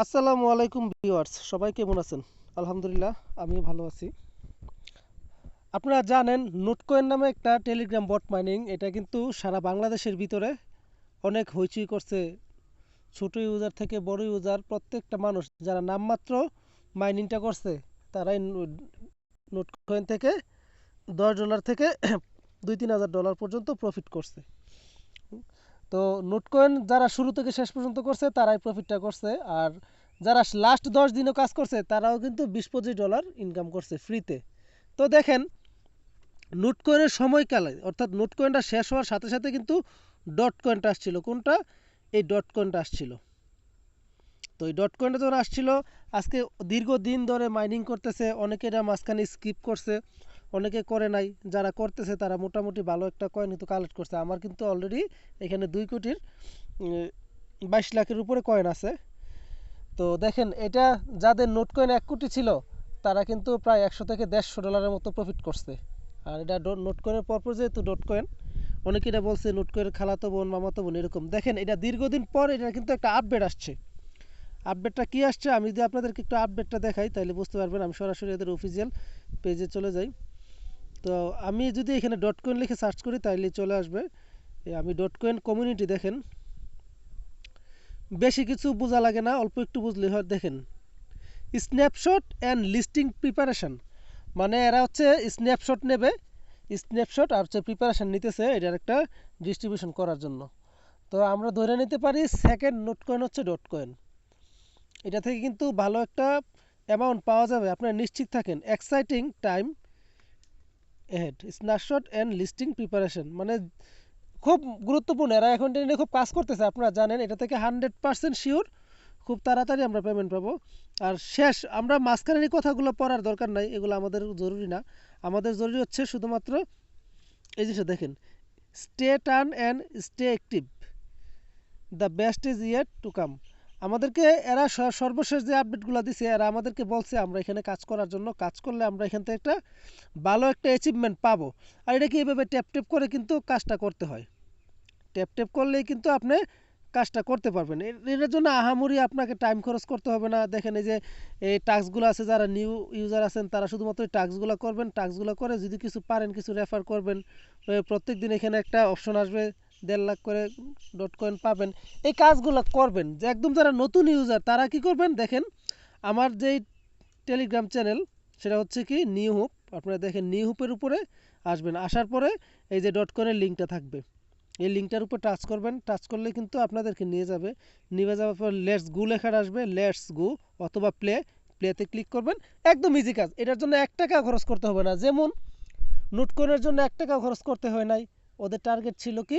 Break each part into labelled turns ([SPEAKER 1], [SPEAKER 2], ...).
[SPEAKER 1] আসসালামু আলাইকুম ভিউয়ার্স, সবাই কেমন আছেন? আলহামদুলিল্লাহ, আমিও ভালো আছি। আপনারা জানেন নোটকয়েন নামে একটা টেলিগ্রাম বট মাইনিং, এটা কিন্তু সারা বাংলাদেশের ভিতরে অনেক হইচই করছে। ছোট ইউজার থেকে বড় ইউজার প্রত্যেকটা মানুষ যারা নামমাত্র মাইনিংটা করছে তারাই নোটকয়েন থেকে $10 থেকে 2-3 হাজার ডলার পর্যন্ত প্রফিট করছে। তো নোটকয়েন যারা শুরু থেকে শেষ পর্যন্ত করছে তারাই প্রফিটটা করছে, আর যারা লাস্ট 10 দিনও কাজ করছে তারাও কিন্তু $20-25 ইনকাম করছে ফ্রিতে। তো দেখেন, নোটকয়েনের সময়কালে অর্থাৎ নোটকয়েনটা শেষ হওয়ার সাথে সাথে কিন্তু ডট কয়েনটা আসছিল। কোনটা? এই ডট কয়েনটা আসছিল। তো এই ডট কয়েনটা যখন আসছিল, আজকে দীর্ঘদিন ধরে মাইনিং করতেছে, অনেকে এটা মাঝখানে স্কিপ করছে, অনেকে করে নাই। যারা করতেছে তারা মোটামুটি ভালো একটা কয়েন কিন্তু কালেক্ট করছে। আমার কিন্তু অলরেডি এখানে 2,22,00,000-এর উপরে কয়েন আছে। তো দেখেন, এটা যাদের নোট কয়েন 1 কোটি ছিল তারা কিন্তু প্রায় 100 থেকে $150 মতো প্রফিট করছে। আর এটা নোট কয়েনের পরপর যেহেতু ডট কয়েন, অনেকে এটা বলছে নোট কয়েনের খালাতো বোন মামাতো বোন এরকম। দেখেন, এটা দীর্ঘদিন পর এটা কিন্তু একটা আপডেট আসছে। আপডেটটা কি আসছে আমি যদি আপনাদেরকে একটু আপডেটটা দেখাই তাহলে বুঝতে পারবেন। আমি সরাসরি এদের অফিসিয়াল পেজে চলে যাই। তো আমি যদি এখানে ডট কয়েন লিখে সার্চ করি তাহলে চলে আসবে। আমি ডট কয়েন কমিউনিটি, দেখেন বেশি কিছু বোঝা লাগে না, অল্প একটু বুঝলে হয়। দেখেন, স্ন্যাপশট অ্যান্ড লিস্টিং প্রিপারেশন, মানে এরা হচ্ছে স্ন্যাপশট নেবে, স্ন্যাপশট আর হচ্ছে প্রিপারেশন নিতেছে এটার একটা ডিস্ট্রিবিউশন করার জন্য। তো আমরা ধরে নিতে পারি সেকেন্ড নোট কয়েন হচ্ছে ডট কয়েন। এটা থেকে কিন্তু ভালো একটা অ্যামাউন্ট পাওয়া যাবে, আপনারা নিশ্চিত থাকেন। Exciting time ahead, snapshot and listing preparation মানে খুব গুরুত্বপূর্ণ। এরা এখন এটা নিয়ে খুব কাজ করতেছে, আপনারা জানেন। এটা থেকে 100% শিওর খুব তাড়াতাড়ি আমরা পেমেন্ট পাবো। আর শেষ, আমরা মাঝখানের এই কথাগুলো পড়ার দরকার নাই, এগুলো আমাদের জরুরি না। আমাদের জরুরি হচ্ছে শুধুমাত্র এই জিনিসটা দেখেন, স্টে টার্ন and stay active, the best is yet to come. আমাদেরকে এরা সর্বশেষ যে আপডেটগুলো দিছে, এরা আমাদেরকে বলছে আমরা এখানে কাজ করার জন্য, কাজ করলে আমরা এখান থেকে একটা ভালো একটা অ্যাচিভমেন্ট পাবো। আর এটা কি এভাবে ট্যাপ ট্যাপ করে কিন্তু কাজটা করতে হয়। ট্যাপ ট্যাপ করলেই কিন্তু আপনি কাজটা করতে পারবেন। এটার জন্য আহামরি আপনাকে টাইম খরচ করতে হবে না। দেখেন, এই যে এই টাস্কগুলো আছে, যারা নিউ ইউজার আছেন তারা শুধুমাত্র এই টাস্কগুলো করবেন, টাস্কগুলো করে যদি কিছু পারেন কিছু রেফার করবেন। প্রত্যেক দিন এখানে একটা অপশন আসবে, 1.5 লাখ করে ডট কয়েন পাবেন। এই কাজগুলো করবেন। যে একদম যারা নতুন ইউজার তারা কি করবেন, দেখেন আমার যেই টেলিগ্রাম চ্যানেল সেটা হচ্ছে কি নিউ হুপ। আপনারা দেখেন নিউ হুপের উপরে আসবেন, আসার পরে এই যে ডট কয়েনের লিঙ্কটা থাকবে, এই লিঙ্কটার উপর টাচ করবেন। টাচ করলে কিন্তু আপনাদেরকে নিয়ে যাবে। নিয়ে যাওয়ার পর লেটস গো লেখাটা আসবে, লেটস গো অথবা প্লেতে ক্লিক করবেন। একদম ইজি কাজ, এটার জন্য 1 টাকা খরচ করতে হবে না। যেমন নোটকয়েনের জন্য 1 টাকা খরচ করতে হয় নাই। ওদের টার্গেট ছিল কি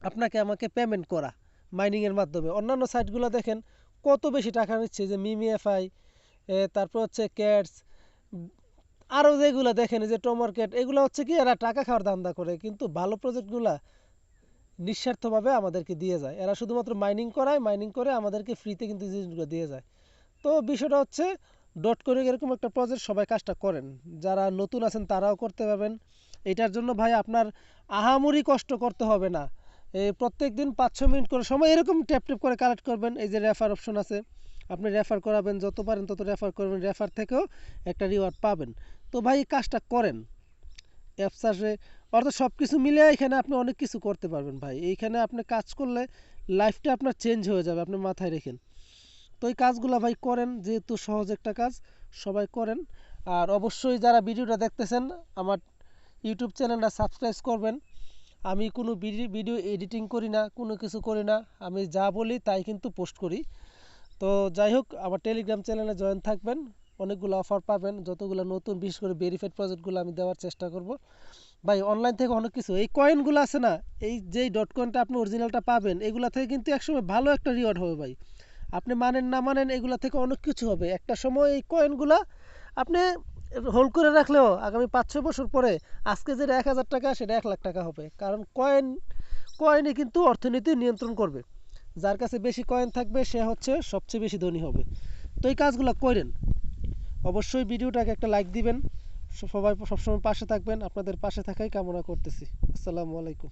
[SPEAKER 1] আপনাকে আমাকে পেমেন্ট করা মাইনিংয়ের মাধ্যমে। অন্যান্য সাইটগুলো দেখেন কত বেশি টাকা নিচ্ছে, যে মিমিএফআই, তারপর হচ্ছে ক্যাটস, আরও যেগুলো দেখেন যে টমার্কেট, এগুলো হচ্ছে কি এরা টাকা খাওয়ার ধান্দা করে, কিন্তু ভালো প্রজেক্টগুলো নিঃস্বার্থভাবে আমাদেরকে দিয়ে যায়। এরা শুধুমাত্র মাইনিং করায়, মাইনিং করে আমাদেরকে ফ্রিতে কিন্তু জিনিসগুলো দিয়ে যায়। তো বিষয়টা হচ্ছে ডট করে এরকম একটা প্রজেক্ট সবাই কাজটা করেন। যারা নতুন আছেন তারাও করতে পারবেন। এটার জন্য ভাই আপনার আহামরি কষ্ট করতে হবে না। এই প্রত্যেক দিন 5-6 মিনিট করে সময় এরকম ট্যাপ ট্যাপ করে কালেক্ট করবেন। এই যে রেফার অপশন আছে, আপনি রেফার করাবেন, যত পারেন তত রেফার করবেন, রেফার থেকেও একটা রিওয়ার্ড পাবেন। তো ভাই এই কাজটা করেন। অ্যাপস আসে, অর্থাৎ সব কিছু মিলে এখানে আপনি অনেক কিছু করতে পারবেন ভাই। এইখানে আপনি কাজ করলে লাইফটা আপনার চেঞ্জ হয়ে যাবে, আপনি মাথায় রেখেন। তো এই কাজগুলো ভাই করেন, যেহেতু সহজ একটা কাজ, সবাই করেন। আর অবশ্যই যারা ভিডিওটা দেখতেছেন আমার ইউটিউব চ্যানেলটা সাবস্ক্রাইব করবেন। আমি কোনো ভিডিও এডিটিং করি না, কোনো কিছু করি না, আমি যা বলি তাই কিন্তু পোস্ট করি। তো যাই হোক, আমার টেলিগ্রাম চ্যানেলে জয়েন থাকবেন, অনেকগুলো অফার পাবেন। যতগুলো নতুন বিশেষ করে ভেরিফাইড প্রজেক্টগুলো আমি দেওয়ার চেষ্টা করব ভাই। অনলাইন থেকে অনেক কিছু, এই কয়েনগুলো আছে না, এই যেই ডট কয়েনটা আপনি অরিজিনালটা পাবেন, এগুলা থেকে কিন্তু একসময় ভালো একটা রিওয়ার্ড হবে ভাই। আপনি মানেন না মানেন, এগুলা থেকে অনেক কিছু হবে একটা সময়। এই কয়েনগুলা আপনি হোল্ড করে রাখলেও আগামী 5-6 বছর পরে আজকে যেটা 1,000 টাকা সেটা 1 লাখ টাকা হবে। কারণ কয়েনই কিন্তু অর্থনীতি নিয়ন্ত্রণ করবে। যার কাছে বেশি কয়েন থাকবে সে হচ্ছে সবচেয়ে বেশি ধনী হবে। তো এই কাজগুলো করেন। অবশ্যই ভিডিওটাকে একটা লাইক দিবেন। সবাই সবসময় পাশে থাকবেন, আপনাদের পাশে থাকাই কামনা করতেছি। আসসালামু আলাইকুম।